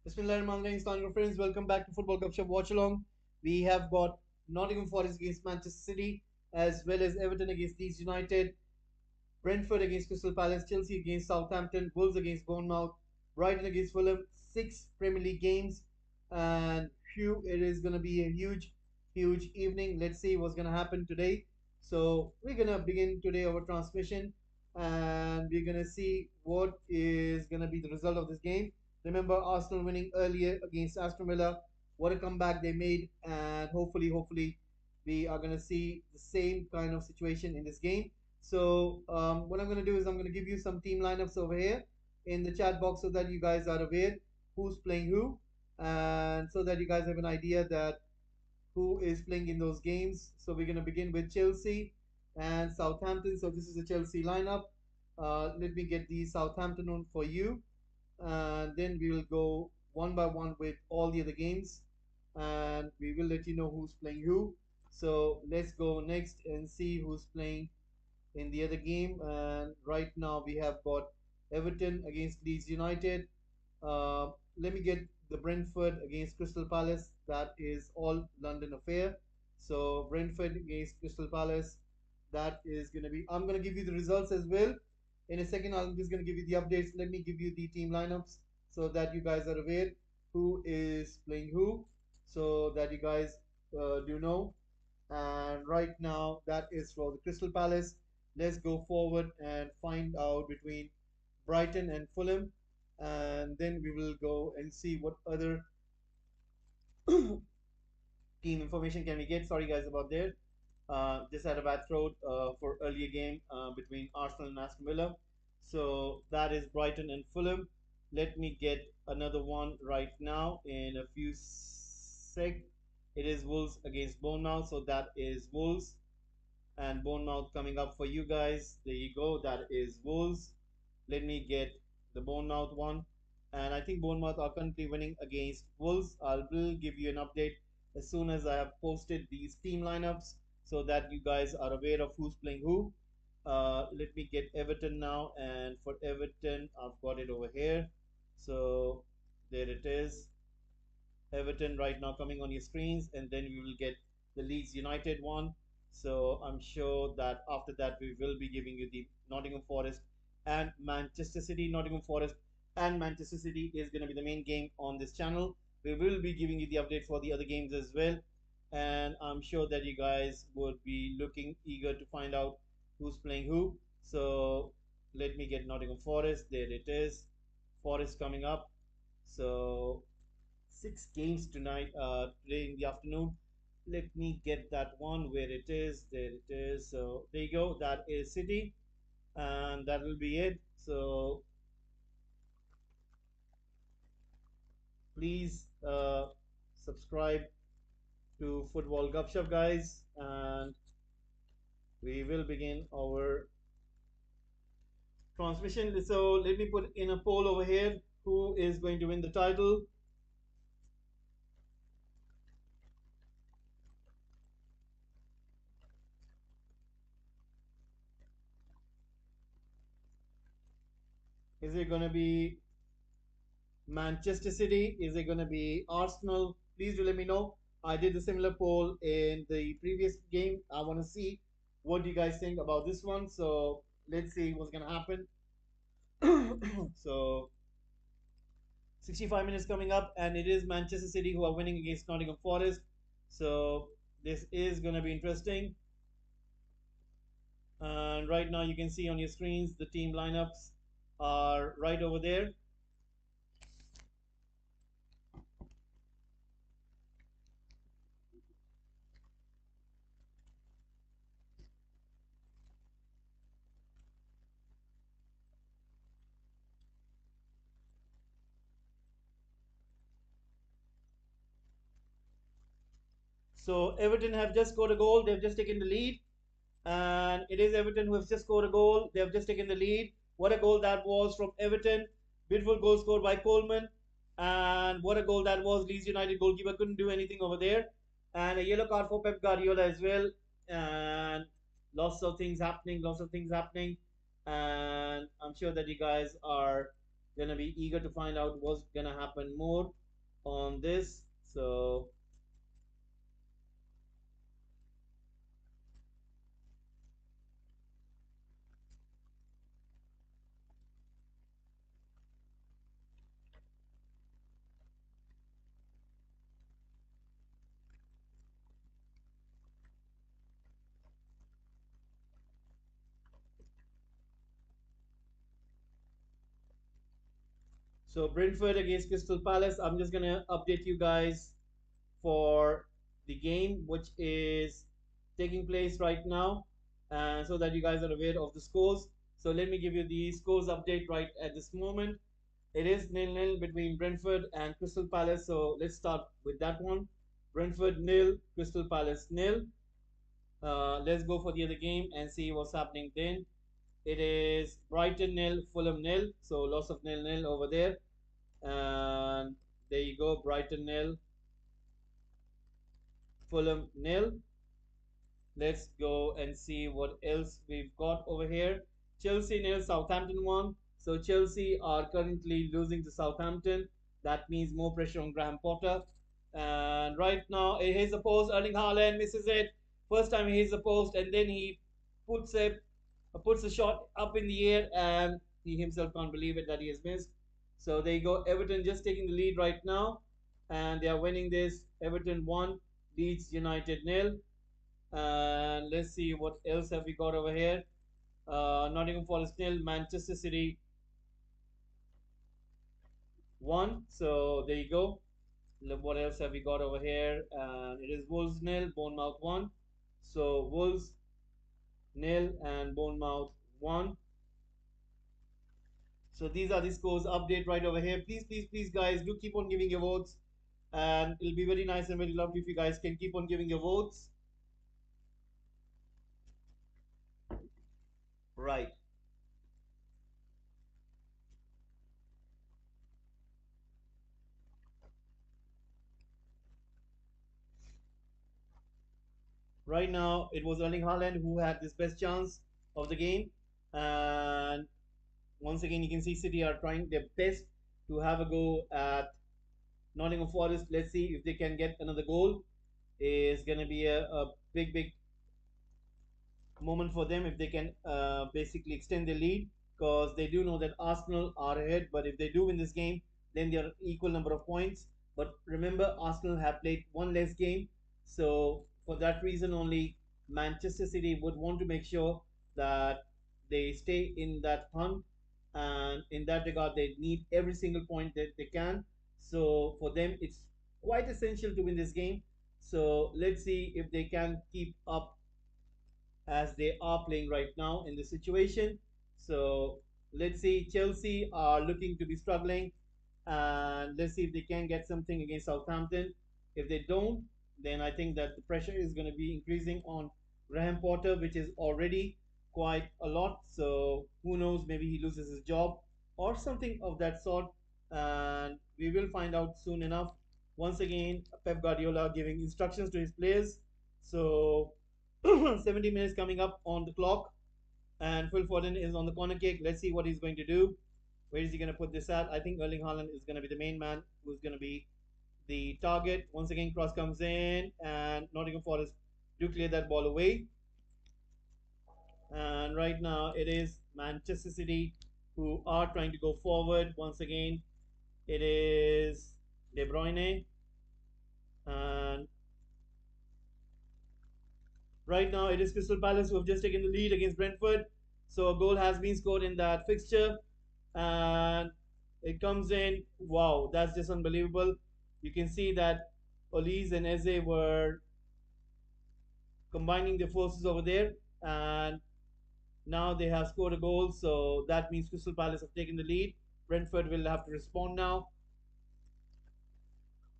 Bismillahirrahmanirrahim. Assalamualaikum friends. Welcome back to Football Gupshup Watchalong. We have got Nottingham Forest against Manchester City, as well as Everton against Leeds United, Brentford against Crystal Palace, Chelsea against Southampton, Wolves against Bournemouth, Brighton against Fulham. 6 Premier League games, and phew, it is going to be a huge evening. Let's see what's going to happen today. So we're going to begin today our transmission, and we're going to see what is going to be the result of this game. Remember Arsenal winning earlier against Aston Villa. What a comeback they made, and hopefully, we are going to see the same kind of situation in this game. So what I'm going to do is I'm going to give you some team lineups over here in the chat box so that you guys are aware who's playing who, and so that you guys have an idea that who is playing in those games. So we're going to begin with Chelsea and Southampton. So this is the Chelsea lineup. Let me get the Southampton one for you, and then we will go one by one with all the other games, and we will let you know who's playing who. So let's go next and see who's playing in the other game. And right now we have got Everton against Leeds United. Uh, Let me get the Brentford against Crystal Palace. That is all London affair. So Brentford against Crystal Palace. That is going to be. I'm going to give you the results as well. In a second, I'm just going to give you the updates. Let me give you the team lineups so that you guys are aware who is playing who, so that you guys do know. And right now, that is for the Crystal Palace. Let's go forward and find out between Brighton and Fulham, and then we will go and see what other team information can we get. Sorry guys about that. Just had a bad throat for earlier game between Arsenal and Aston Villa. So that is Brighton and Fulham. Let me get another one right now in a few sec. It is Wolves against Bournemouth. So that is Wolves and Bournemouth coming up for you guys. There you go. That is Wolves. Let me get the Bournemouth one. And I think Bournemouth are currently winning against Wolves. I will give you an update as soon as I have posted these team lineups so that you guys are aware of who's playing who. Let me get Everton now. And for Everton, I've got it over here. So there it is. Everton right now coming on your screens, and then we will get the Leeds United one. So I'm sure that after that we will be giving you the Nottingham Forest and Manchester City. Nottingham Forest and Manchester City is going to be the main game on this channel. We will be giving you the update for the other games as well, and I'm sure that you guys would be looking eager to find out who's playing who. So let me get Nottingham Forest. There it is. Forest coming up. So 6 games tonight, today in the afternoon. Let me get that one where it is. There it is. So there you go. That is City, and that will be it. So please subscribe to Football Gupshup, guys, and we will begin our transmission. So let me put in a poll over here. Who is going to win the title? Is it going to be Manchester City? Is it going to be Arsenal? Please do let me know. I did a similar poll in the previous game. I want to see what do you guys think about this one. So let's see what's going to happen. So 65 minutes coming up, and it is Manchester City who are winning against Nottingham Forest. So this is going to be interesting. And right now you can see on your screens the team lineups are right over there. So Everton have just scored a goal. They've just taken the lead, and it is Everton who have just scored a goal. They have just taken the lead. What a goal that was from Everton! Beautiful goal scored by Coleman, and what a goal that was. Leeds United goalkeeper couldn't do anything over there, and a yellow card for Pep Guardiola as well. And lots of things happening, and I'm sure that you guys are gonna be eager to find out what's gonna happen more on this. So Brentford against Crystal Palace. I'm just gonna update you guys for the game which is taking place right now, and so that you guys are aware of the scores. So let me give you the scores update right at this moment. It is nil-nil between Brentford and Crystal Palace. So let's start with that one. Brentford nil, Crystal Palace nil. Let's go for the other game and see what's happening then. It is Brighton nil, Fulham nil. So loss of nil-nil over there. And there you go, Brighton nil, Fulham nil. Let's go and see what else we've got over here. Chelsea nil, Southampton 1. So Chelsea are currently losing to Southampton. That means more pressure on Graham Potter. And right now, it hits the post. Erling Haaland misses it. First time he hits the post, and then he puts it, puts the shot up in the air, and he himself can't believe it that he has missed. So there you go. Everton just taking the lead right now, and they are winning this. Everton 1, Leeds United nil. And let's see what else have we got over here. Nottingham Forest nil, Manchester City 1. So there you go. Look, what else have we got over here? It is Wolves nil, Bournemouth 1. So Wolves nil and Bournemouth 1. So these are the scores update right over here. Please, please, please, guys, do keep on giving your votes. And it'll be very nice and very lovely if you guys can keep on giving your votes. Right. Right now, it was Erling Haaland who had this best chance of the game. And once again, you can see City are trying their best to have a go at Nottingham Forest. Let's see if they can get another goal. It's going to be a big, big moment for them if they can basically extend their lead, because they do know that Arsenal are ahead. But if they do win this game, then they are equal number of points. But remember, Arsenal have played one less game, so for that reason only, Manchester City would want to make sure that they stay in that hunt, and in that regard, they need every single point that they can. So for them, it's quite essential to win this game. So let's see if they can keep up as they are playing right now in this situation. So let's see, Chelsea are looking to be struggling, and let's see if they can get something against Southampton. If they don't, then I think that the pressure is going to be increasing on Graham Potter, which is already quite a lot. So who knows, maybe he loses his job or something of that sort, and we will find out soon enough. Once again, Pep Guardiola giving instructions to his players. So 70 minutes coming up on the clock, and Phil Foden is on the corner kick. Let's see what he's going to do. Where is he going to put this at? I think Erling Haaland is going to be the main man who's going to be the target. Once again, cross comes in, and Nottingham Forest do clear that ball away. And right now, it is Manchester City who are trying to go forward. Once again, it is De Bruyne, and right now, it is Crystal Palace who have just taken the lead against Brentford. So a goal has been scored in that fixture, and it comes in. Wow, that's just unbelievable. You can see that Olise and Eze were combining their forces over there, and now they have scored a goal. So that means Crystal Palace have taken the lead. Brentford will have to respond now.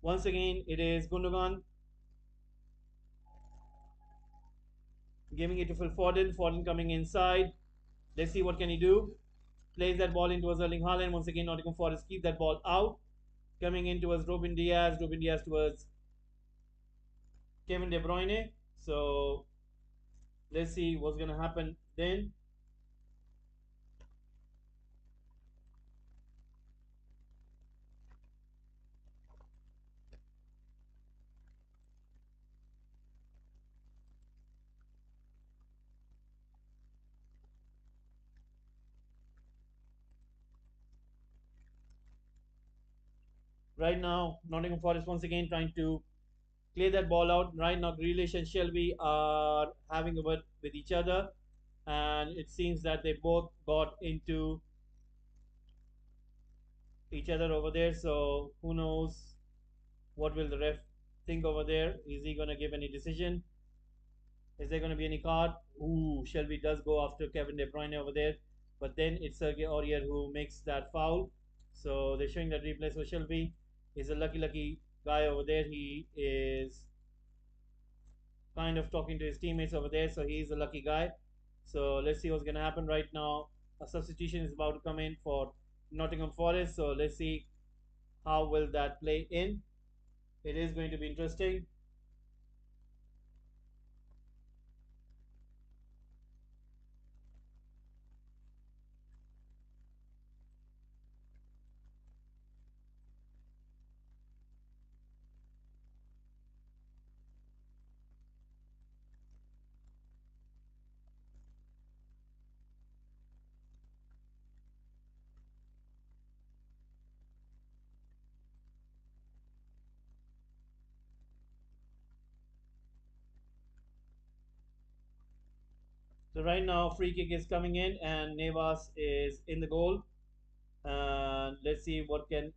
Once again, it is Gundogan giving it to Phil Foden. Foden coming inside. Let's see what can he do. Plays that ball into Erling Haaland. Once again, Nottingham Forest keep that ball out. Coming in towards Robin Diaz. Robin Diaz towards Kevin De Bruyne. So let's see what's going to happen then. Right now, Nottingham Forest once again trying to clear that ball out. Right now, Grealish and Shelby are having a word with each other, and it seems that they both got into each other over there. So who knows what will the ref think over there? Is he gonna give any decision? Is there gonna be any card? Ooh, Shelby does go after Kevin De Bruyne over there, but then it's Sergei Aurier who makes that foul. So they're showing that replay. So Shelby is a lucky guy over there. He is kind of talking to his teammates over there, so he's a lucky guy. So let's see what's gonna happen right now. A substitution is about to come in for Nottingham Forest. So let's see how will that play in. It is going to be interesting. So right now, free kick is coming in, and Nevas is in the goal. And let's see what can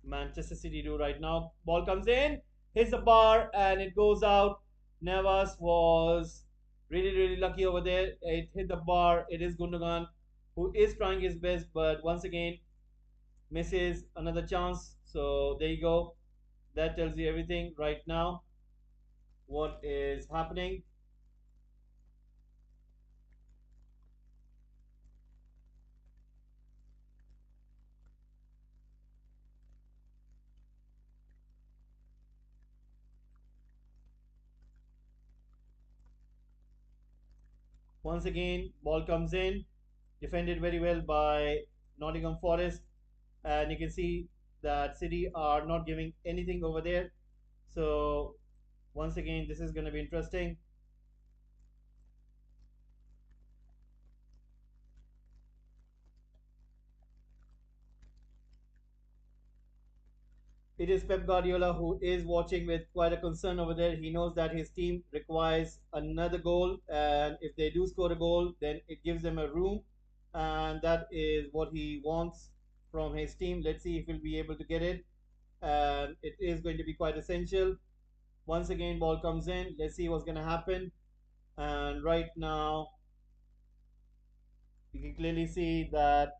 Manchester City do right now. Ball comes in, hits the bar, and it goes out. Nevas was really lucky over there. It hit the bar. It is Gundogan who is trying his best, but once again misses another chance. So there you go. That tells you everything right now. What is happening? Once again, ball comes in, defended very well by Nottingham Forest, and you can see that City are not giving anything over there. So once again, this is going to be interesting. It is Pep Guardiola who is watching with quite a concern over there. He knows that his team requires another goal, and if they do score a goal, then it gives them a room, and that is what he wants from his team. Let's see if he'll be able to get it, and it is going to be quite essential. Once again, ball comes in. Let's see what's going to happen. And right now, you can clearly see that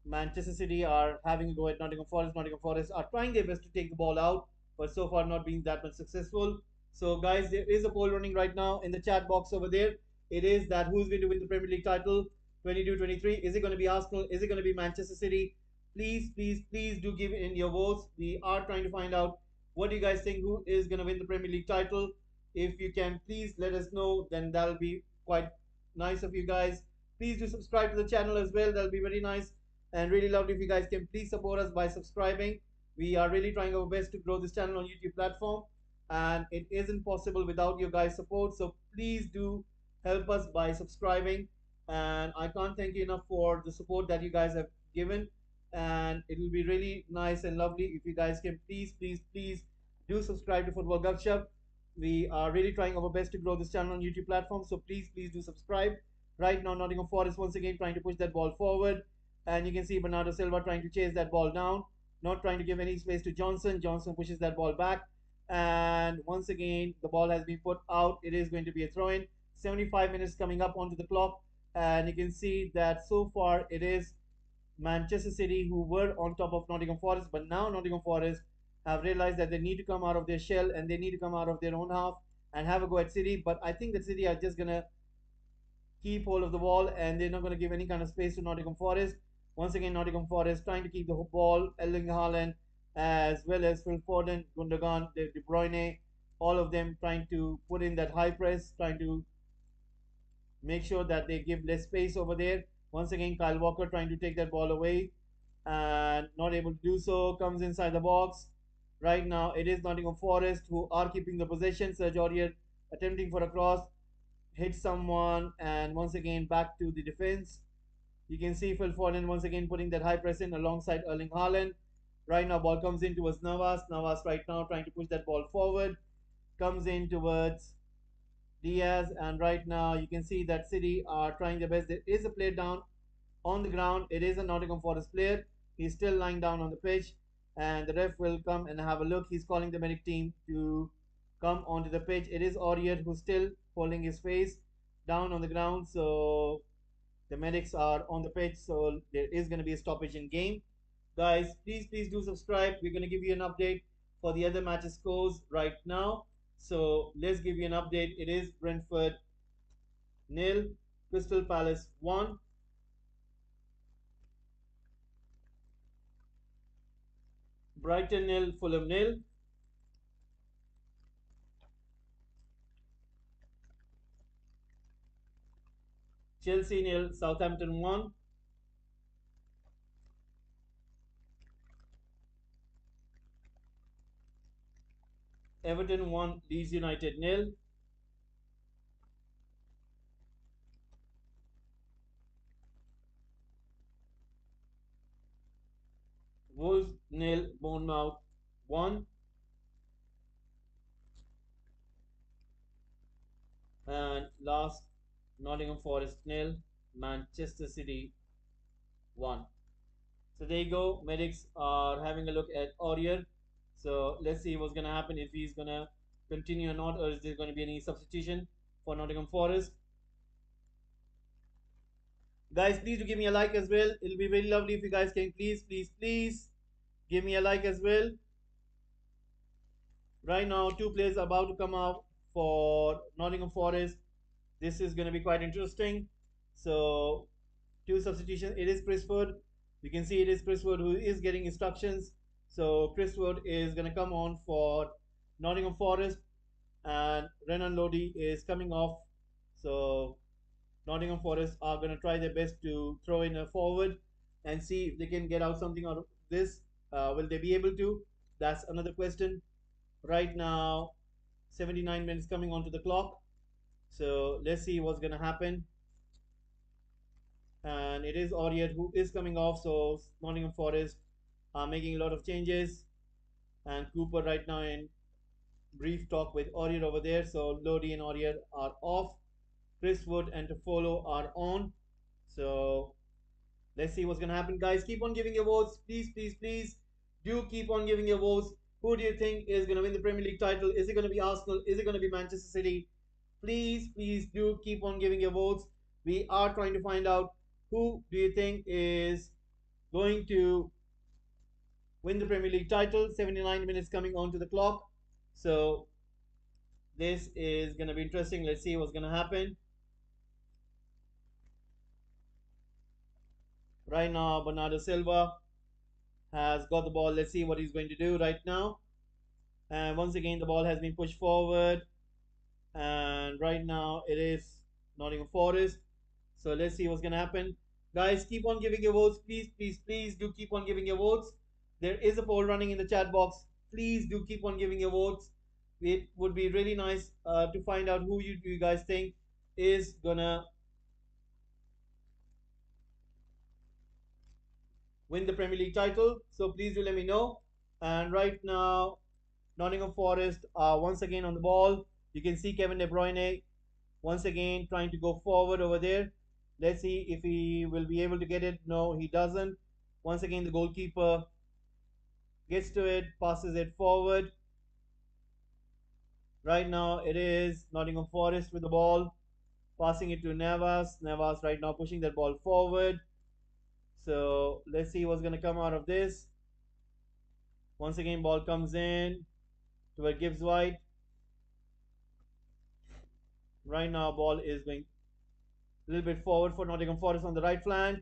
Manchester City are having a go at Nottingham Forest. Nottingham Forest are trying their best to take the ball out, but so far not being that much successful. So, guys, there is a poll running right now in the chat box over there. It is that who's going to win the Premier League title 22-23? Is it going to be Arsenal? Is it going to be Manchester City? Please do give in your votes. We are trying to find out what do you guys think who is going to win the Premier League title. If you can please let us know, then that'll be quite nice of you guys. Please do subscribe to the channel as well. That'll be very nice and really lovely if you guys can please support us by subscribing. We are really trying our best to grow this channel on YouTube platform, and it isn't possible without your guys' support. So please do help us by subscribing. And I can't thank you enough for the support that you guys have given. And it will be really nice and lovely if you guys can please do subscribe to Football Gupshup. We are really trying our best to grow this channel on YouTube platform. So please do subscribe. Right now, Nottingham Forest once again trying to push that ball forward, and you can see Bernardo Silva trying to chase that ball down, not trying to give any space to Johnson. Johnson pushes that ball back, and once again the ball has been put out. It is going to be a throw in. 75 minutes coming up onto the clock, and you can see that so far it is Manchester City who were on top of Nottingham Forest, but now Nottingham Forest have realized that they need to come out of their shell and they need to come out of their own half and have a go at City. But I think that City are just gonna keep hold of the ball and they're not going to give any kind of space to Nottingham Forest. Once again, Nottingham Forest trying to keep the ball, Erling Haaland, as well as Phil Foden, Gundogan, De Bruyne, all of them trying to put in that high press, trying to make sure that they give less space over there. Once again, Kyle Walker trying to take that ball away and not able to do so, comes inside the box. Right now, it is Nottingham Forest who are keeping the possession. Serge Aurier attempting for a cross, hit someone, and once again back to the defense. You can see Phil Foden once again putting that high press in alongside Erling Haaland. Right now, ball comes in towards Navas. Navas right now trying to push that ball forward. Comes in towards Diaz, and right now you can see that City are trying their best. There is a player down on the ground. It is a Nottingham Forest player. He's still lying down on the pitch, and the ref will come and have a look. He's calling the medic team to come onto the pitch. It is Aurier who's still holding his face down on the ground, so the medics are on the pitch, so there is going to be a stoppage in game. Guys, please do subscribe. We're going to give you an update for the other matches scores right now. So let's give you an update. It is Brentford nil, Crystal Palace 1, Brighton nil, Fulham nil, Chelsea nil, Southampton 1, Everton 1, Leeds United nil, Wolves nil, Bournemouth 1, and last Nottingham Forest nil, Manchester City 1. So there you go. Medics are having a look at Aurier. So let's see what's going to happen, if he's going to continue or not, or is there going to be any substitution for Nottingham Forest. Guys, please do give me a like as well. It'll be very lovely if you guys can please give me a like as well. Right now, two players are about to come out for Nottingham Forest. This is going to be quite interesting. So two substitutions. It is Chris Wood. You can see it is Chris Wood who is getting instructions. So Chris Wood is going to come on for Nottingham Forest, and Renan Lodi is coming off. So Nottingham Forest are going to try their best to throw in a forward and see if they can get out something out of this. Will they be able to? That's another question. Right now, 79 minutes coming onto the clock. So let's see what's going to happen. And it is Aurier who is coming off. So Nottingham Forest are making a lot of changes. And Cooper right now in brief talk with Aurier over there. So Lodi and Aurier are off. Chris Wood and Toffolo are on. So let's see what's going to happen. Guys, keep on giving your votes. Please do keep on giving your votes. Who do you think is going to win the Premier League title? Is it going to be Arsenal? Is it going to be Manchester City? Please do keep on giving your votes. We are trying to find out who do you think is going to win the Premier League title. 79 minutes coming onto the clock. So this is going to be interesting. Let's see what's going to happen. Right now, Bernardo Silva has got the ball. Let's see what he's going to do right now. And once again, the ball has been pushed forward. And right now, it is Nottingham Forest. So let's see what's going to happen. Guys, keep on giving your votes. Please do keep on giving your votes. There is a poll running in the chat box. Please do keep on giving your votes. It would be really nice to find out who you guys think is going to win the Premier League title. So please do let me know. And right now, Nottingham Forest are once again on the ball. You can see Kevin De Bruyne once again trying to go forward over there. Let's see if he will be able to get it. No, he doesn't. Once again, the goalkeeper gets to it, passes it forward. Right now, it is Nottingham Forest with the ball, passing it to Navas. Navas right now pushing that ball forward. So let's see what's going to come out of this. Once again, ball comes in to where Gibbs White. Right now, ball is going a little bit forward for Nottingham Forest on the right flank.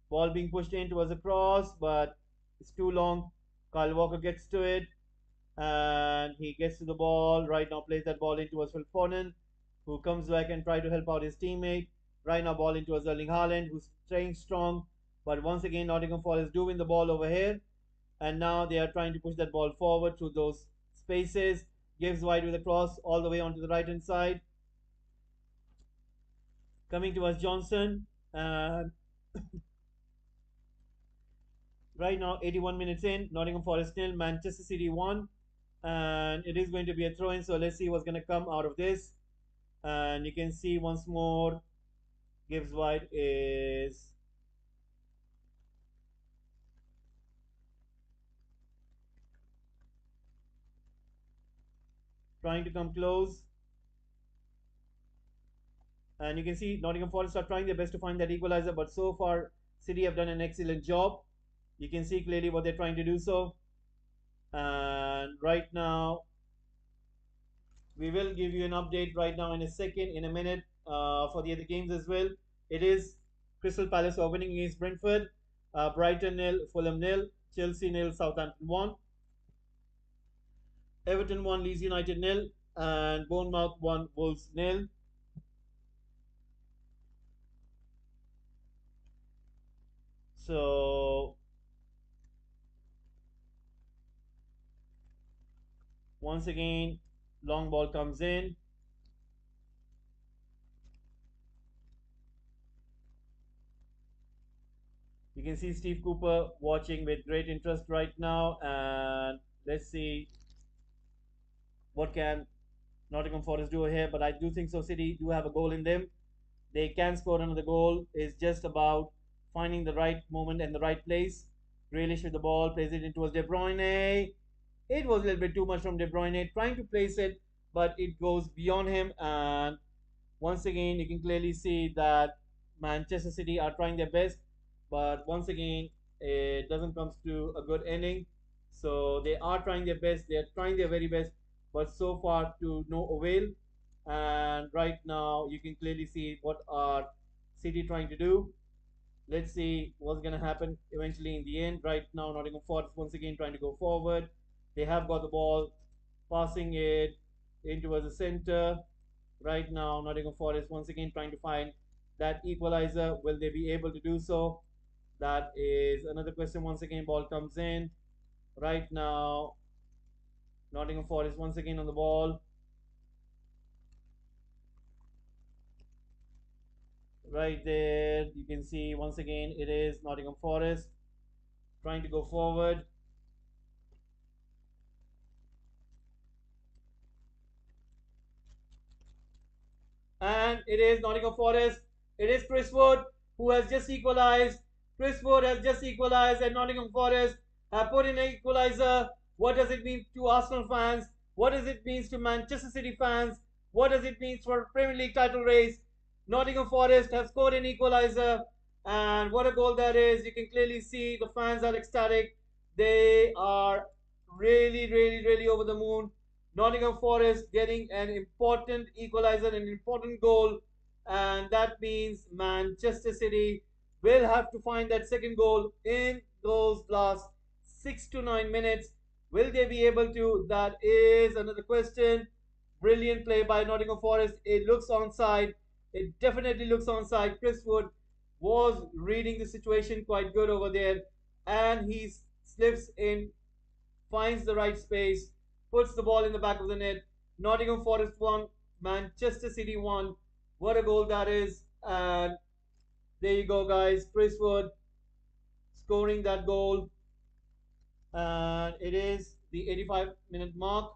Ball being pushed in towards a cross, but it's too long. Kyle Walker gets to it, and he gets to the ball. Right now, plays that ball in towards Phil Foden, who comes back and try to help out his teammate. Right now, ball in towards Erling Haaland, who's staying strong. But once again, Nottingham Forest do win the ball over here. And now they are trying to push that ball forward through those spaces. Gives wide with a cross all the way onto the right hand side. Coming towards Johnson, and Right now, 81 minutes in, Nottingham Forest nil, Manchester City 1. And it is going to be a throw in, so let's see what's going to come out of this. And you can see once more, Gibbs White is trying to come close. And you can see Nottingham Forest are trying their best to find that equalizer, but so far, City have done an excellent job. You can see clearly what they're trying to do so. And right now, we will give you an update right now in a second, in a minute, for the other games as well. It is Crystal Palace are winning against Brentford, Brighton nil, Fulham nil, Chelsea nil, Southampton 1, Everton 1, Leeds United nil, and Bournemouth 1, Wolves nil. So once again, long ball comes in. You can see Steve Cooper watching with great interest right now, and let's see what can Nottingham Forest do here. But I do think so. City do have a goal in them. They can score another goal. It's just about finding the right moment and the right place. Grealish with the ball plays it into De Bruyne. It was a little bit too much from De Bruyne trying to place it, but it goes beyond him. And once again, you can clearly see that Manchester City are trying their best, but once again, it doesn't come to a good ending. So they are trying their best. They are trying their very best, but so far to no avail. And right now, you can clearly see what are City trying to do. Let's see what's going to happen eventually in the end. Right now, Nottingham Forest once again trying to go forward. They have got the ball, passing it in towards the center. Right now, Nottingham Forest once again trying to find that equalizer. Will they be able to do so? That is another question. Once again, ball comes in. Right now, Nottingham Forest once again on the ball. Right there, you can see once again it is Nottingham Forest trying to go forward. And it is Nottingham Forest. It is Chris Wood who has just equalized. Chris Wood has just equalized, and Nottingham Forest have put in an equalizer. What does it mean to Arsenal fans? What does it mean to Manchester City fans? What does it mean for Premier League title race? Nottingham Forest have scored an equalizer, and what a goal that is! You can clearly see the fans are ecstatic. They are really, really, really over the moon. Nottingham Forest getting an important equalizer, an important goal, and that means Manchester City will have to find that second goal in those last 6 to 9 minutes. Will they be able to? That is another question. Brilliant play by Nottingham Forest. It looks onside. It definitely looks onside. Chris Wood was reading the situation quite good over there, and he slips in, finds the right space, puts the ball in the back of the net. Nottingham Forest 1, Manchester City 1. What a goal that is. And there you go, guys. Chris Wood scoring that goal. And it is the 85-minute mark.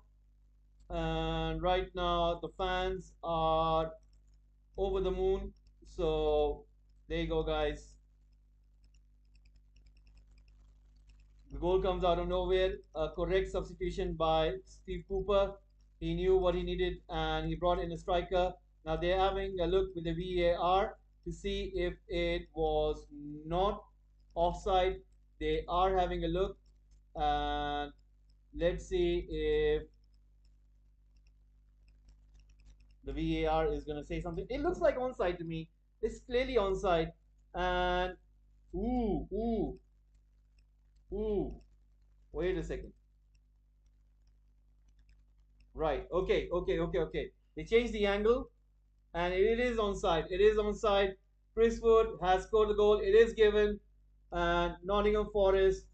And right now, the fans are over the moon. So there you go, guys. The goal comes out of nowhere. A correct substitution by Steve Cooper. He knew what he needed and he brought in a striker. Now they're having a look with the VAR to see if it was not offside. They are having a look, and let's see if the VAR is going to say something. It looks like onside to me. It's clearly onside. And ooh, ooh, ooh. Wait a second. Right. Okay. Okay. Okay. Okay. They changed the angle, and it is onside. It is onside. Chris Wood has scored the goal. It is given, and Nottingham Forest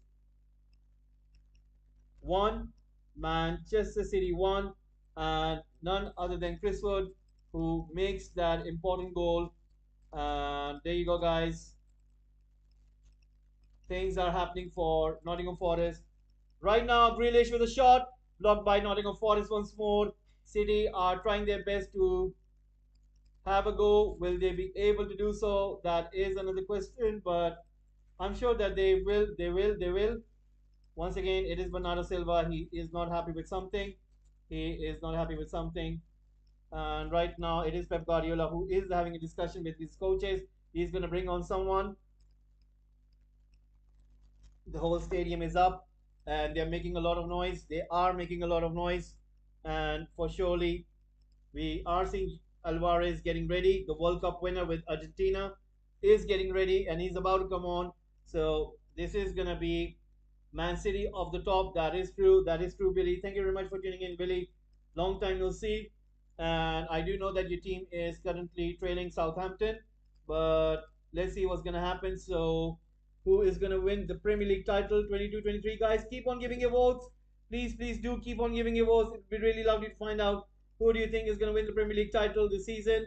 1, Manchester City 1, and none other than Chris Wood who makes that important goal. And there you go, guys. things are happening for Nottingham Forest. Right now, Grealish with a shot, blocked by Nottingham Forest once more. City are trying their best to have a go. Will they be able to do so? That is another question, but I'm sure that they will. They will. They will. Once again, it is Bernardo Silva. He is not happy with something. He is not happy with something. And right now, it is Pep Guardiola who is having a discussion with his coaches. He's going to bring on someone. The whole stadium is up and they're making a lot of noise. They are making a lot of noise. And for surely, we are seeing Alvarez getting ready. The World Cup winner with Argentina is getting ready and he's about to come on. So this is going to be Man City off the top. That is true. That is true, Billy. Thank you very much for tuning in, Billy. Long time no see. And I do know that your team is currently trailing Southampton, but let's see what's going to happen. So, who is going to win the Premier League title 22-23? Guys, keep on giving your votes. Please, please do keep on giving your votes. It'd be really lovely to find out who do you think is going to win the Premier League title this season.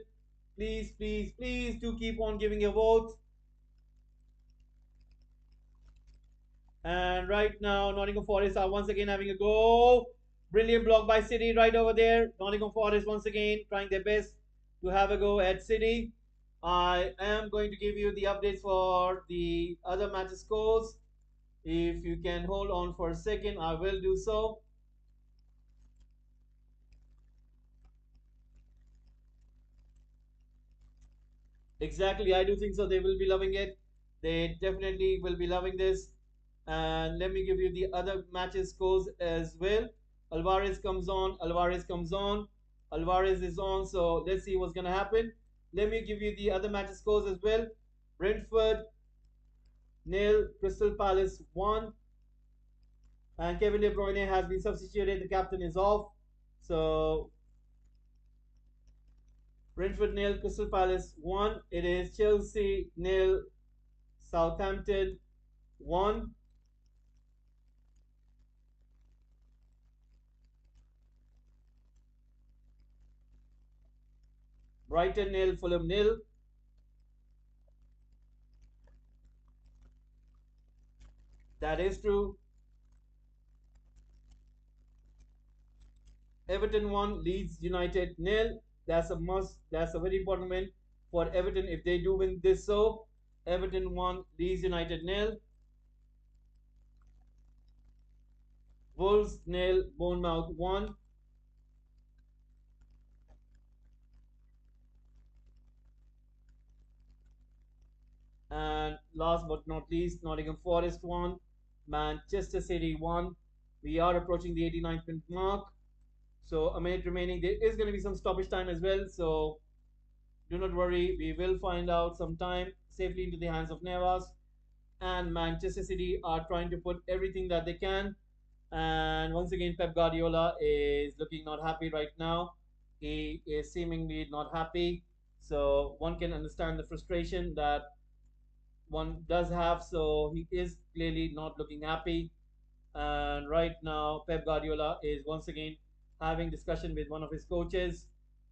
Please, please, please do keep on giving your votes. And right now, Nottingham Forest are once again having a go. Brilliant block by City right over there. Nottingham Forest once again trying their best to have a go at City. I am going to give you the updates for the other match scores. If you can hold on for a second, I will do so. Exactly, I do think so. They will be loving it. They definitely will be loving this. And let me give you the other matches scores as well. Alvarez comes on. Alvarez comes on. Alvarez is on. So let's see what's gonna happen. Let me give you the other matches scores as well. Brentford nil. Crystal Palace 1. And Kevin De Bruyne has been substituted. The captain is off. So Brentford nil. Crystal Palace 1. It is Chelsea nil. Southampton 1. Brighton nil. Fulham nil. That is true. Everton 1, Leeds United nil. That's a must. That's a very important win for Everton if they do win this. So Everton 1, Leeds United nil. Wolves nil, Bournemouth 1. And last but not least, Nottingham Forest 1, Manchester City 1. We are approaching the 89th minute mark. So a minute remaining. There is going to be some stoppage time as well. So do not worry. We will find out some time safely into the hands of Navas. And Manchester City are trying to put everything that they can. And once again, Pep Guardiola is looking not happy right now. He is seemingly not happy. So one can understand the frustration that one does have. So he is clearly not looking happy. And right now, Pep Guardiola is once again having discussion with one of his coaches,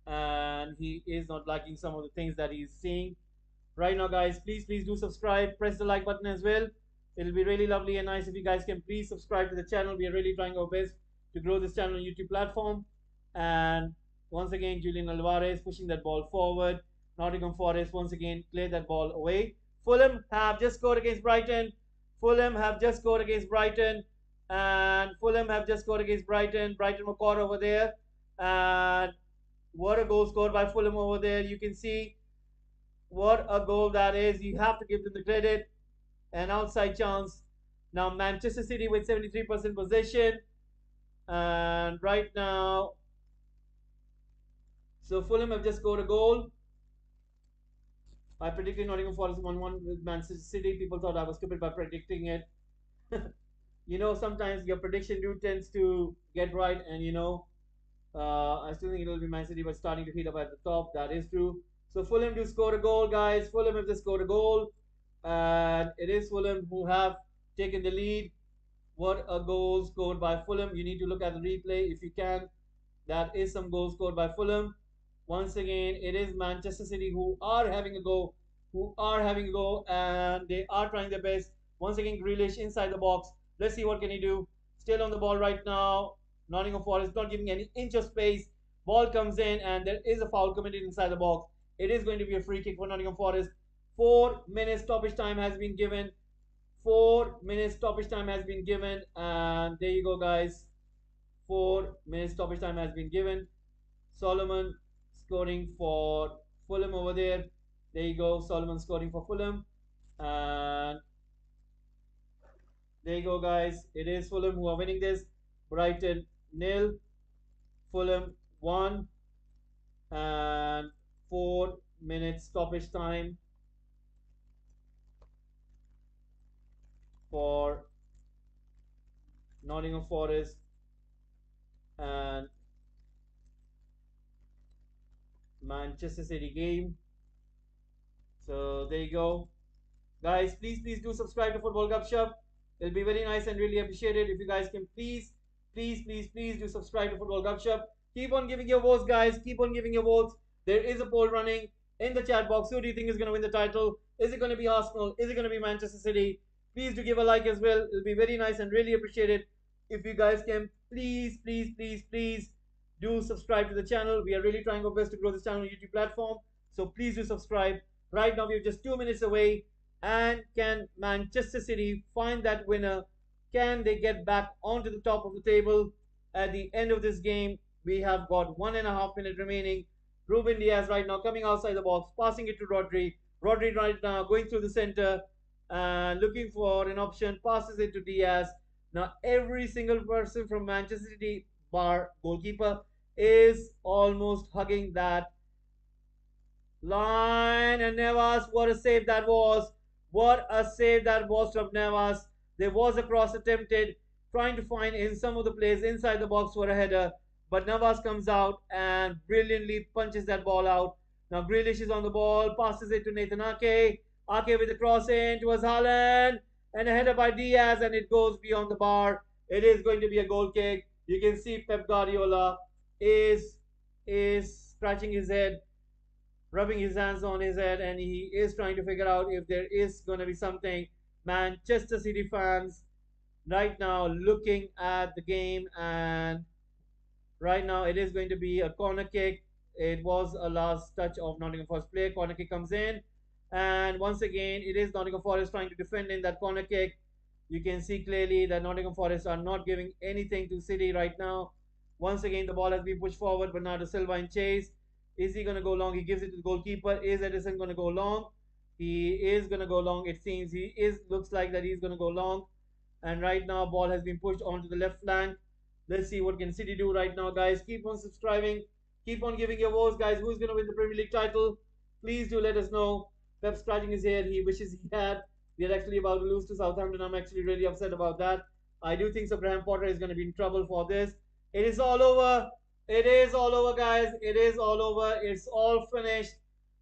and he is not liking some of the things that he's seeing right now. Guys, please, please do subscribe. Press the like button as well. It'll be really lovely and nice if you guys can please subscribe to the channel. We are really trying our best to grow this channel on YouTube platform. And once again, Julian Alvarez pushing that ball forward. Nottingham Forest once again cleared that ball away. Fulham have just scored against Brighton. Fulham have just scored against Brighton. And Fulham have just scored against Brighton. Brighton were caught over there. And what a goal scored by Fulham over there. You can see what a goal that is. You have to give them the credit. An outside chance. Now Manchester City with 73% possession. And right now, so Fulham have just scored a goal. I predicted Nottingham Forest 1-1 with Manchester City. People thought I was stupid by predicting it. Sometimes your prediction do tends to get right, and I still think it'll be Man City, but starting to heat up at the top. That is true. So Fulham do score a goal, guys. Fulham have just scored a goal, and it is Fulham who have taken the lead. What a goal scored by Fulham! You need to look at the replay if you can. That is some goals scored by Fulham. Once again, it is Manchester City who are having a go, and they are trying their best Once again, Grealish inside the box. Let's see what can he do. Still on the ball right now. Nottingham Forest not giving any inch of space. Ball comes in and there is a foul committed inside the box. It is going to be a free kick for Nottingham Forest. 4 minutes stoppage time has been given. 4 minutes stoppage time has been given. And there you go, guys. 4 minutes stoppage time has been given. Solomon scoring for Fulham over there. There you go. Solomon scoring for Fulham. And there you go, guys. It is Fulham who are winning this. Brighton nil, Fulham 1, and 4 minutes stoppage time for Nottingham Forest and Manchester City game. So there you go. Guys, please do subscribe to Football Gupshup. It'll be very nice and really appreciated if you guys can please do subscribe to Football Gupshup. Keep on giving your votes, guys. Keep on giving your votes. There is a poll running in the chat box. Who do you think is going to win the title? Is it going to be Arsenal? Is it going to be Manchester City? Please do give a like as well. It'll be very nice and really appreciated if you guys can please do subscribe to the channel. We are really trying our best to grow this channel on YouTube platform. So please do subscribe. Right now we're just 2 minutes away. And can Manchester City find that winner? Can they get back onto the top of the table at the end of this game? We have got 1.5 minutes remaining. Ruben Diaz right now coming outside the box, passing it to Rodri. Rodri right now going through the center and looking for an option, passes it to Diaz. Now every single person from Manchester City, bar goalkeeper, is almost hugging that line. And Navas, what a save that was. What a save that was from Navas. There was a cross attempted, trying to find in some of the plays inside the box for a header. But Navas comes out and brilliantly punches that ball out. Now Grealish is on the ball, passes it to Nathan Ake. Ake with the cross in towards Haaland. And a header by Diaz, and it goes beyond the bar. It is going to be a goal kick. You can see Pep Guardiola is scratching his head, rubbing his hands on his head, and he is trying to figure out if there is going to be something. Manchester City fans right now looking at the game, and right now it is going to be a corner kick. It was a last touch of Nottingham Forest play. Corner kick comes in, and once again it is Nottingham Forest trying to defend in that corner kick. You can see clearly that Nottingham Forest are not giving anything to City right now. Once again the ball has been pushed forward. Bernardo Silva in chase. Is he going to go long? He gives it to the goalkeeper. Is Edison going to go long? He is going to go long. It seems looks like that he's going to go long. And right now, ball has been pushed onto the left flank. Let's see what can City do right now, guys. Keep on subscribing. Keep on giving your votes, guys. Who's going to win the Premier League title? Please do let us know. Pep scratching his head. He wishes he had. We are actually about to lose to Southampton. I'm actually really upset about that. I do think so. Graham Potter is going to be in trouble for this. It is all over. It is all over, guys. It is all over. It's all finished.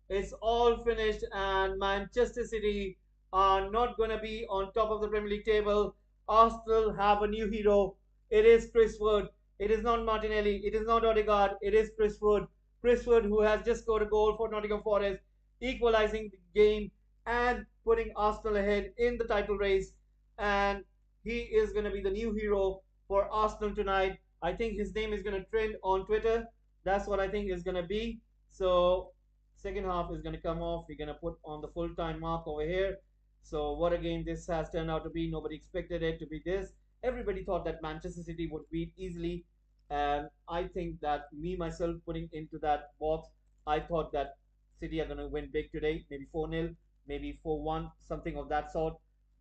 It's all finished. And Manchester City are not going to be on top of the Premier League table. Arsenal have a new hero. It is Chris Wood. It is not Martinelli. It is not Odegaard. It is Chris Wood. Chris Wood, who has just scored a goal for Nottingham Forest, equalizing the game and putting Arsenal ahead in the title race. And he is going to be the new hero for Arsenal tonight. I think his name is going to trend on Twitter. That's what I think is going to be. So second half is going to come off. We're going to put on the full-time mark over here. So what a game this has turned out to be. Nobody expected it to be this. Everybody thought that Manchester City would beat easily. And I think that me, myself, putting into that box, I thought that City are going to win big today. Maybe 4-0, maybe 4-1, something of that sort.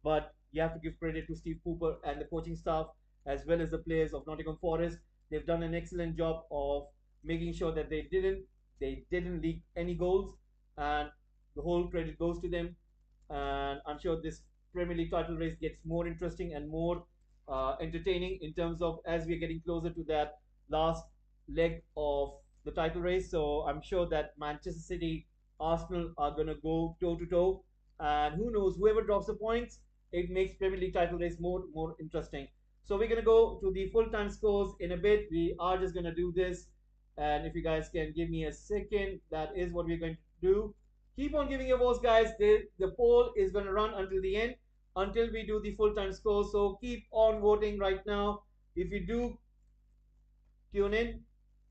But you have to give credit to Steve Cooper and the coaching staff, as well as the players of Nottingham Forest. They've done an excellent job of making sure that they didn't leak any goals, and the whole credit goes to them. And I'm sure this Premier League title race gets more interesting and more entertaining in terms of as we're getting closer to that last leg of the title race. So I'm sure that Manchester City, Arsenal are going to go toe to toe, and who knows, whoever drops the points, it makes Premier League title race more interesting. So we're going to go to the full-time scores in a bit. We are just going to do this. And if you guys can give me a second, that is what we're going to do. Keep on giving your votes, guys. The poll is going to run until the end. until we do the full time score. So keep on voting right now. If you do tune in,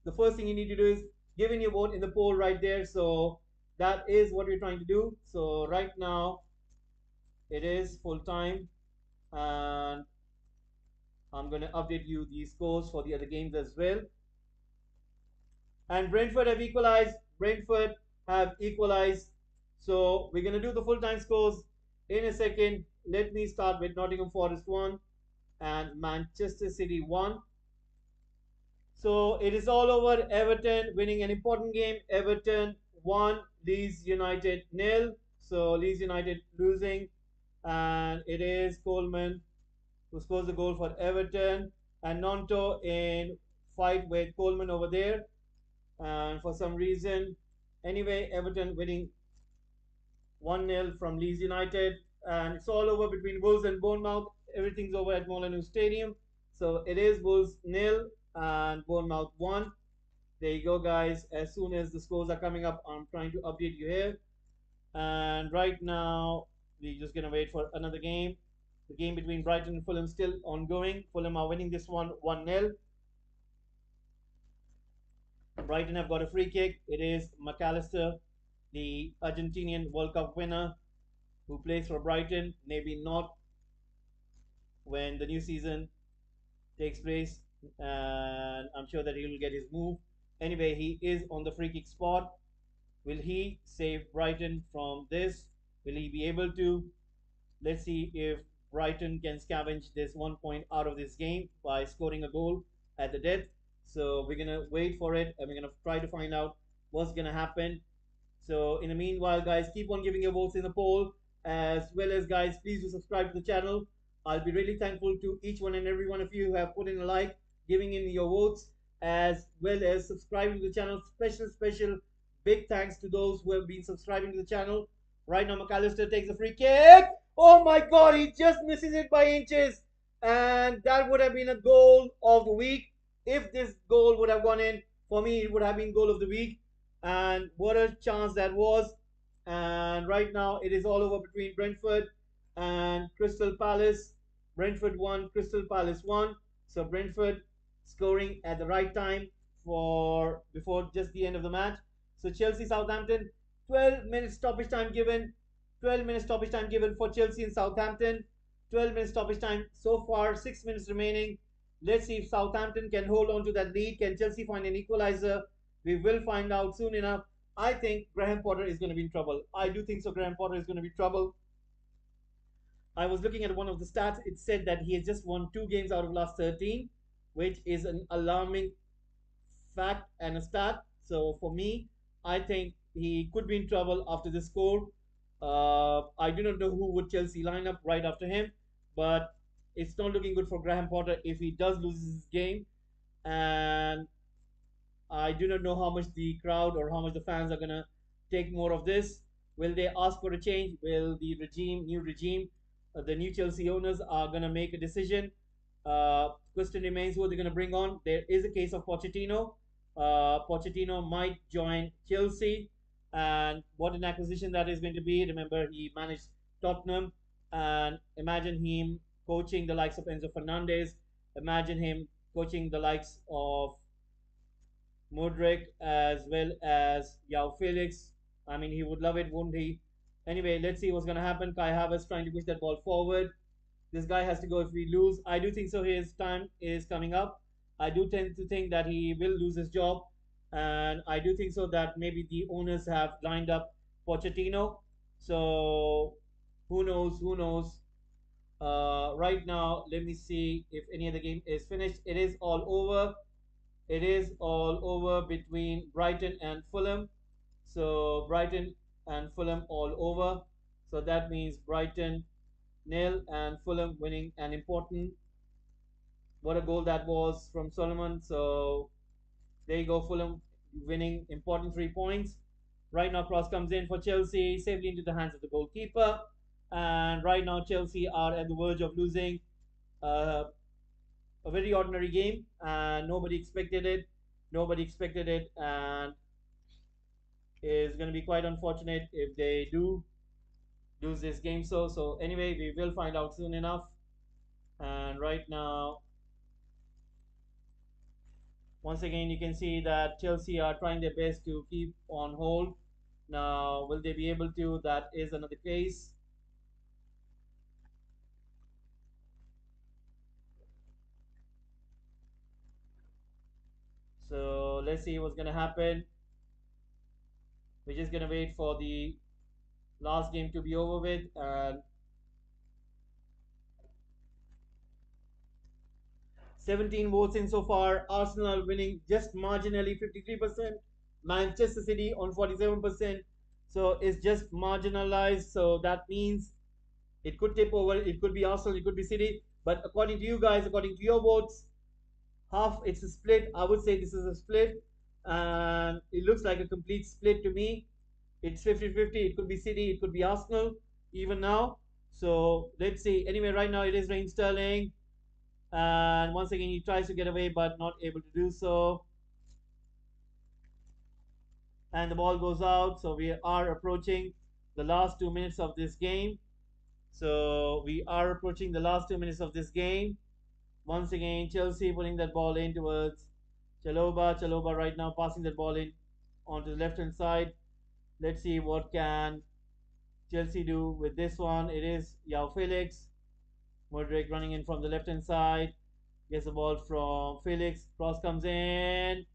the first thing you need to do is give in your vote in the poll right there. So that is what we're trying to do. So right now it is full time, and I'm going to update you the scores for the other games as well. And Brentford have equalized. Brentford have equalized. So we're going to do the full time scores in a second. Let me start with Nottingham Forest 1 and Manchester City 1. So it is all over. Everton winning an important game. Everton 1, Leeds United nil. So Leeds United losing. And it is Coleman who scores the goal for Everton. And Nonto in fight with Coleman over there. And for some reason, anyway, Everton winning 1-0 from Leeds United. And it's all over between Wolves and Bournemouth. Everything's over at Molineux Stadium. So it is Wolves nil and Bournemouth 1. There you go, guys. As soon as the scores are coming up, I'm trying to update you here. And right now, we're just going to wait for another game. The game between Brighton and Fulham still ongoing. Fulham are winning this one 1-0. Brighton have got a free kick. It is McAllister, the Argentinian World Cup winner, who plays for Brighton. Maybe not when the new season takes place, and I'm sure that he will get his move. Anyway, he is on the free kick spot. Will he save Brighton from this? Will he be able to? Let's see if Brighton can scavenge this 1 point out of this game by scoring a goal at the death. So we're gonna wait for it, and we're gonna try to find out what's gonna happen. So in the meanwhile, guys, keep on giving your votes in the poll, as well as, guys, please do subscribe to the channel. I'll be really thankful to each one and every one of you who have put in a like, giving in your votes, as well as subscribing to the channel. Special big thanks to those who have been subscribing to the channel. Right now, McAllister takes a free kick. Oh my God, he just misses it by inches. And that would have been a goal of the week. If this goal would have gone in, for me, it would have been goal of the week. And what a chance that was. And right now, it is all over between Brentford and Crystal Palace. Brentford 1, Crystal Palace 1. So Brentford scoring at the right time for before just the end of the match. So Chelsea Southampton, 12 minutes stoppage time given. 12 minutes stoppage time given for Chelsea and Southampton. 12 minutes stoppage time so far, 6 minutes remaining. Let's see if Southampton can hold on to that lead. Can Chelsea find an equalizer? We will find out soon enough. I think Graham Potter is going to be in trouble. I do think so. Graham Potter is going to be in trouble. I was looking at one of the stats. It said that he has just won 2 games out of last 13, which is an alarming fact and a stat. So for me, I think he could be in trouble after this score. I do not know who would Chelsea line up right after him, but it's not looking good for Graham Potter if he does lose his game. And I do not know how much the crowd or how much the fans are gonna take more of this. Will they ask for a change? Will the new regime, the new Chelsea owners are gonna make a decision? Question remains who they're gonna bring on. There is a case of Pochettino. Pochettino might join Chelsea, and what an acquisition that is going to be. Remember, he managed Tottenham, and imagine him coaching the likes of Enzo Fernandez. Imagine him coaching the likes of Modric as well as Yao Felix. I mean, he would love it, wouldn't he? Anyway, let's see what's going to happen. Kai Havertz trying to push that ball forward. This guy has to go if we lose. I do think so. His time is coming up. I do tend to think that he will lose his job. And I do think so that maybe the owners have lined up Pochettino. So who knows? Who knows? Right now, let me see if any other game is finished. It is all over. It is all over between Brighton and Fulham. So Brighton and Fulham all over. So that means Brighton nil and Fulham winning an important. What a goal that was from Solomon. So there you go, Fulham winning important 3 points. Right now, cross comes in for Chelsea, safely into the hands of the goalkeeper. And right now, Chelsea are at the verge of losing uh, a very ordinary game, and nobody expected it. Nobody expected it, and it's going to be quite unfortunate if they do. lose this game. So anyway, we will find out soon enough. And right now, once again, you can see that Chelsea are trying their best to keep on hold. Now, will they be able to? That is another case. So let's see what's gonna happen. We're just gonna wait for the last game to be over with, and 17 votes in so far. Arsenal are winning just marginally, 53%. Manchester City on 47%. So it's just marginalized. So that means it could tip over. It could be Arsenal. It could be City. But according to you guys, according to your votes, half it's a split. I would say this is a split, and it looks like a complete split to me. It's 50-50. It could be City. It could be Arsenal. Even now. So let's see. Anyway, right now it is Raheem Sterling. And once again, he tries to get away but not able to do so. And the ball goes out. So we are approaching the last 2 minutes of this game. So we are approaching the last 2 minutes of this game. Once again, Chelsea putting that ball in towards Chaloba. Chaloba right now passing that ball in onto the left hand side. Let's see what can Chelsea do with this one. It is Yao Felix. Modric running in from the left hand side. Gets the ball from Felix. Cross comes in.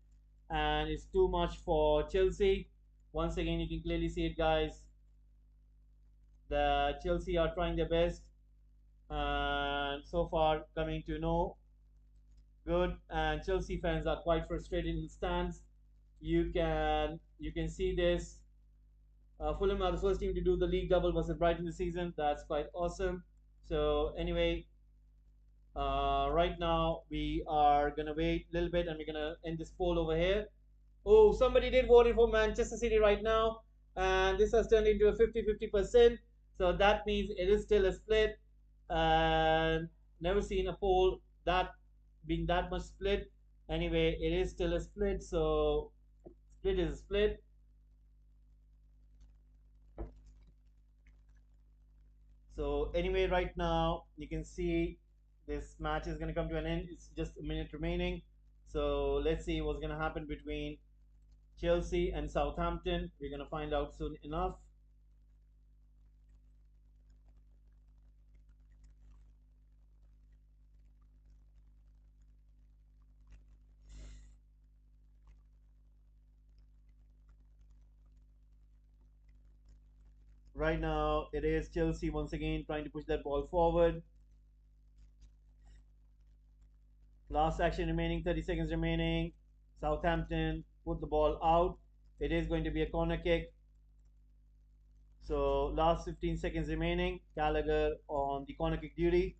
And it's too much for Chelsea. Once again, you can clearly see it, guys. The Chelsea are trying their best. And so far, coming to no good. And Chelsea fans are quite frustrated in the stands. You can see this. Fulham are the first team to do the league double versus Brighton this season. That's quite awesome. So anyway, right now we are gonna wait a little bit, and we're gonna end this poll over here. Oh, somebody did vote for Manchester City right now, and this has turned into a 50-50%. So that means it is still a split, and never seen a poll that being that much split. Anyway, it is still a split, so split is a split. So anyway, right now you can see this match is going to come to an end. It's just a minute remaining. So let's see what's going to happen between Chelsea and Southampton. We're going to find out soon enough. Right now, it is Chelsea once again trying to push that ball forward. Last action remaining, 30 seconds remaining. Southampton put the ball out. It is going to be a corner kick. So last 15 seconds remaining. Gallagher on the corner kick duty.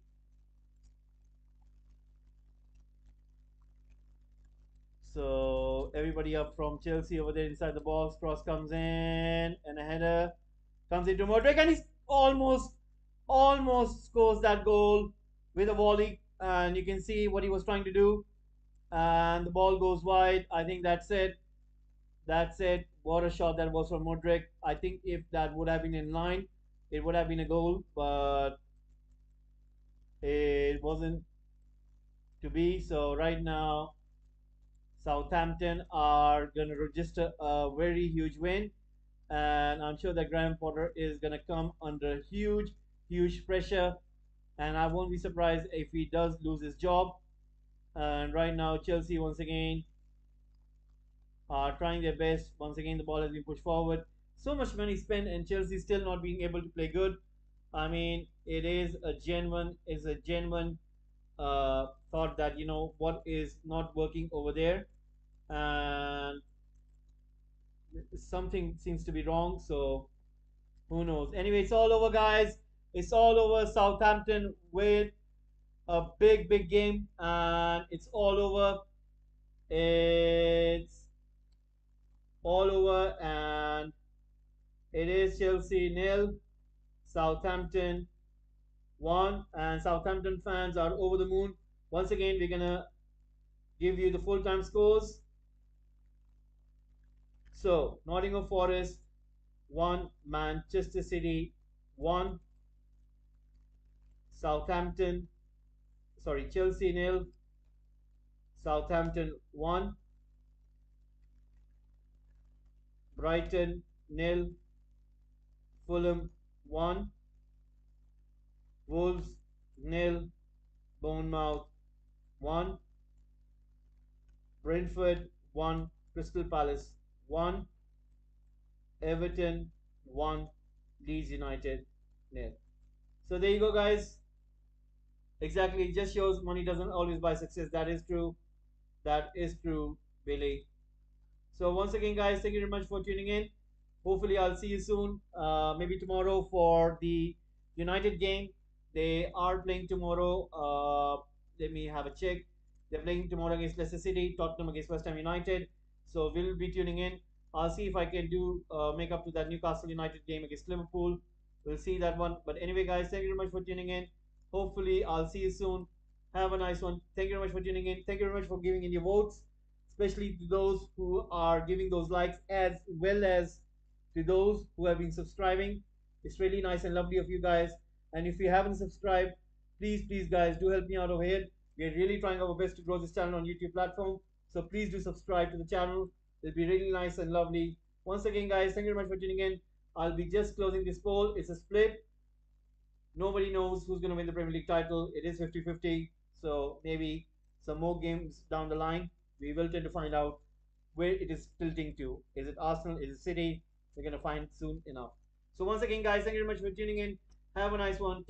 So everybody up from Chelsea over there inside the box. Cross comes in and a header comes into Modric, and he's almost scores that goal with a volley. And you can see what he was trying to do. And the ball goes wide. I think that's it. That's it. What a shot that was from Modric. I think if that would have been in line, it would have been a goal, but it wasn't to be. So right now, Southampton are going to register a very huge win, and I'm sure that Graham Potter is going to come under huge pressure, and I won't be surprised if he does lose his job. And right now, Chelsea once again are trying their best. Once again, the ball has been pushed forward. So much money spent, and Chelsea still not being able to play good. I mean, it's a genuine thought that what is not working over there, and something seems to be wrong. So who knows? Anyway, it's all over, guys. It's all over. Southampton with a big game, and it's all over. It's all over, and it is Chelsea nil, Southampton 1, and Southampton fans are over the moon. Once again, we're gonna give you the full time scores. So Nottingham Forest 1, Manchester City 1, Southampton, sorry, Chelsea nil, Southampton 1, Brighton nil, Fulham 1, Wolves nil, Bournemouth 1, Brentford 1, Crystal Palace 1, Everton 1, Leeds United nil. So there you go, guys. Exactly, it just shows money doesn't always buy success. That is true. That is true, Billy. So once again, guys, thank you very much for tuning in. Hopefully, I'll see you soon. Maybe tomorrow for the United game. They are playing tomorrow. Let me have a check. They're playing tomorrow against Leicester City, Tottenham against West Ham United. So we'll be tuning in. I'll see if I can do make up to that Newcastle United game against Liverpool. We'll see that one. But anyway, guys, thank you very much for tuning in. Hopefully, I'll see you soon. Have a nice one. Thank you very much for tuning in. Thank you very much for giving in your votes, especially to those who are giving those likes as well as to those who have been subscribing. It's really nice and lovely of you guys. And if you haven't subscribed, please, please, guys, do help me out over here. We're really trying our best to grow this channel on YouTube platform. So please do subscribe to the channel. It'll be really nice and lovely. Once again, guys, thank you very much for tuning in. I'll be just closing this poll. It's a split. Nobody knows who's going to win the Premier League title. It is 50-50. So maybe some more games down the line, we will tend to find out where it is tilting to. Is it Arsenal? Is it City? We're going to find soon enough. So once again, guys, thank you very much for tuning in. Have a nice one.